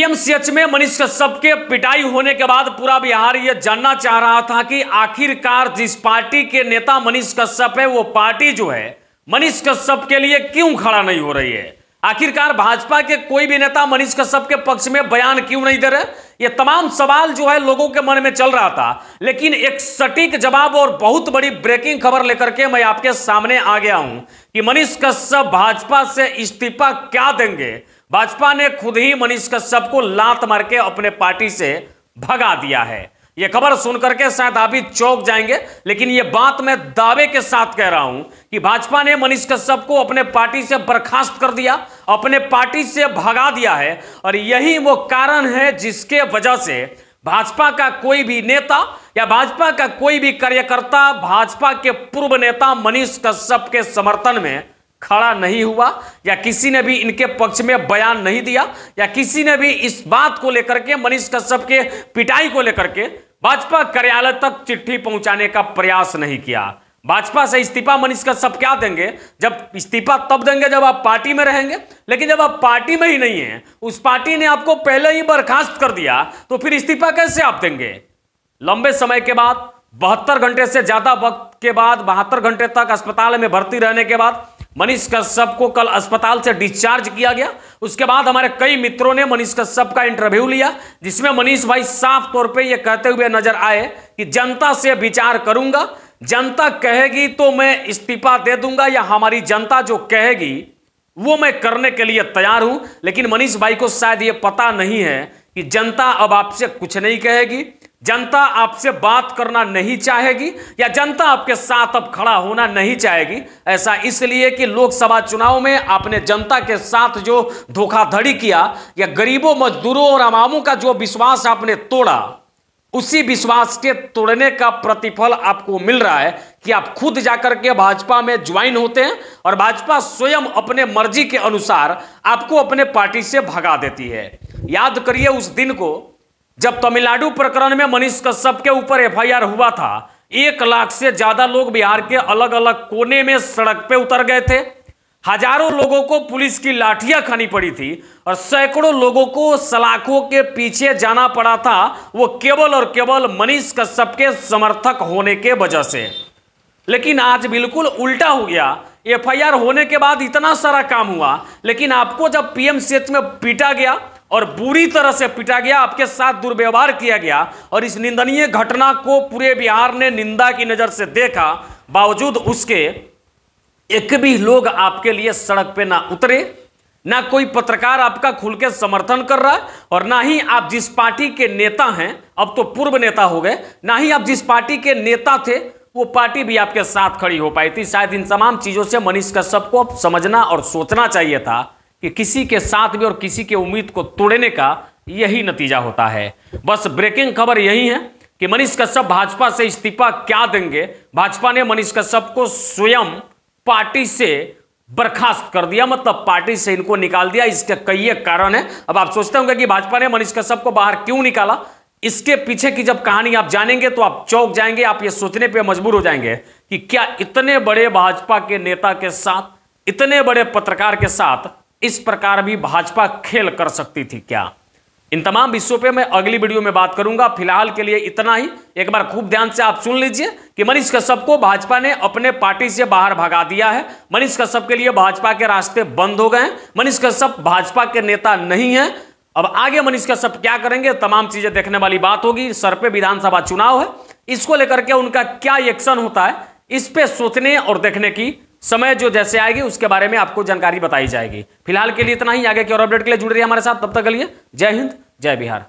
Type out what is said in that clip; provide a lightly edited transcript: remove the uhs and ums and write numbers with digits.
PMCH में मनीष कश्यप के पिटाई होने के बाद पूरा बिहार यह जानना चाह रहा था कि आखिरकार जिस पार्टी के नेता मनीष कश्यप है वो पार्टी जो है मनीष कश्यप के लिए क्यों खड़ा नहीं हो रही है। आखिरकार भाजपा के कोई भी नेता मनीष कश्यप के पक्ष में बयान क्यों नहीं दे रहे। ये तमाम सवाल जो है लोगों के मन में चल रहा था, लेकिन एक सटीक जवाब और बहुत बड़ी ब्रेकिंग खबर लेकर के मैं आपके सामने आ गया हूं कि मनीष कश्यप भाजपा से इस्तीफा क्या देंगे। भाजपा ने खुद ही मनीष कश्यप को लात मार के अपने पार्टी से भगा दिया है। यह खबर सुनकर के शायद आप भी चौंक जाएंगे, लेकिन यह बात मैं दावे के साथ कह रहा हूं कि भाजपा ने मनीष कश्यप को अपने पार्टी से बर्खास्त कर दिया, अपने पार्टी से भगा दिया है। और यही वो कारण है जिसके वजह से भाजपा का कोई भी नेता या भाजपा का कोई भी कार्यकर्ता भाजपा के पूर्व नेता मनीष कश्यप के समर्थन में खड़ा नहीं हुआ, या किसी ने भी इनके पक्ष में बयान नहीं दिया, या किसी ने भी इस बात को लेकर के मनीष कश्यप के पिटाई को लेकर के भाजपा कार्यालय तक चिट्ठी पहुंचाने का प्रयास नहीं किया। भाजपा से इस्तीफा मनीष कश्यप क्या देंगे? जब इस्तीफा तब देंगे जब आप पार्टी में रहेंगे, लेकिन जब आप पार्टी में ही नहीं है, उस पार्टी ने आपको पहले ही बर्खास्त कर दिया, तो फिर इस्तीफा कैसे आप देंगे? लंबे समय के बाद 72 घंटे से ज्यादा वक्त के बाद 72 घंटे तक अस्पताल में भर्ती रहने के बाद मनीष कश्यप को कल अस्पताल से डिस्चार्ज किया गया। उसके बाद हमारे कई मित्रों ने मनीष कश्यप का इंटरव्यू लिया, जिसमें मनीष भाई साफ तौर पे ये कहते हुए नजर आए कि जनता से विचार करूंगा, जनता कहेगी तो मैं इस्तीफा दे दूंगा, या हमारी जनता जो कहेगी वो मैं करने के लिए तैयार हूं। लेकिन मनीष भाई को शायद ये पता नहीं है कि जनता अब आपसे कुछ नहीं कहेगी, जनता आपसे बात करना नहीं चाहेगी, या जनता आपके साथ अब खड़ा होना नहीं चाहेगी। ऐसा इसलिए कि लोकसभा चुनाव में आपने जनता के साथ जो धोखाधड़ी किया, या गरीबों मजदूरों और आवामों का जो विश्वास आपने तोड़ा, उसी विश्वास के तोड़ने का प्रतिफल आपको मिल रहा है कि आप खुद जाकर के भाजपा में ज्वाइन होते हैं और भाजपा स्वयं अपने मर्जी के अनुसार आपको अपने पार्टी से भगा देती है। याद करिए उस दिन को जब तमिलनाडु प्रकरण में मनीष कश्यप के ऊपर एफआईआर हुआ था। 1 लाख से ज्यादा लोग बिहार के अलग अलग कोने में सड़क पे उतर गए थे, हजारों लोगों को पुलिस की लाठियां खानी पड़ी थी, और सैकड़ों लोगों को सलाखों के पीछे जाना पड़ा था, वो केवल और केवल मनीष कश्यप के समर्थक होने के वजह से। लेकिन आज बिल्कुल उल्टा हो गया। एफआईआर होने के बाद इतना सारा काम हुआ, लेकिन आपको जब पीएमसीएच में पीटा गया और बुरी तरह से पीटा गया, आपके साथ दुर्व्यवहार किया गया, और इस निंदनीय घटना को पूरे बिहार ने निंदा की नजर से देखा, बावजूद उसके एक भी लोग आपके लिए सड़क पे ना उतरे, ना कोई पत्रकार आपका खुल के समर्थन कर रहा है, और ना ही आप जिस पार्टी के नेता हैं, अब तो पूर्व नेता हो गए, ना ही आप जिस पार्टी के नेता थे वो पार्टी भी आपके साथ खड़ी हो पाई थी। शायद इन तमाम चीजों से मनीष कश्यप को अब समझना और सोचना चाहिए था कि किसी के साथ भी और किसी के उम्मीद को तोड़ने का यही नतीजा होता है। बस ब्रेकिंग खबर यही है कि मनीष कश्यप भाजपा से इस्तीफा क्या देंगे। भाजपा ने मनीष कश्यप को स्वयं पार्टी से बर्खास्त कर दिया, मतलब पार्टी से इनको निकाल दिया। इसके कई कारण है। अब आप सोचते होंगे कि भाजपा ने मनीष कश्यप को बाहर क्यों निकाला। इसके पीछे की जब कहानी आप जानेंगे तो आप चौंक जाएंगे, आप ये सोचने पे मजबूर हो जाएंगे कि क्या इतने बड़े भाजपा के नेता के साथ, इतने बड़े पत्रकार के साथ इस प्रकार भी भाजपा खेल कर सकती थी क्या। इन तमाम विषयों पे मैं अगली वीडियो में बात करूंगा। फिलहाल के लिए इतना ही। एक बार खूब ध्यान से आप सुन लीजिए कि मनीष कश्यप को भाजपा ने अपने पार्टी से बाहर भगा दिया है। मनीष कश्यप के लिए भाजपा के रास्ते बंद हो गए हैं। मनीष कश्यप भाजपा के नेता नहीं है। अब आगे मनीष कश्यप क्या करेंगे, तमाम चीजें देखने वाली बात होगी। सर पे विधानसभा चुनाव है, इसको लेकर के उनका क्या एक्शन होता है, इस पे सोचने और देखने की समय जो जैसे आएगी उसके बारे में आपको जानकारी बताई जाएगी। फिलहाल के लिए इतना ही। आगे की और अपडेट के लिए जुड़ रहिए हमारे साथ। तब तक के लिए जय हिंद, जय बिहार।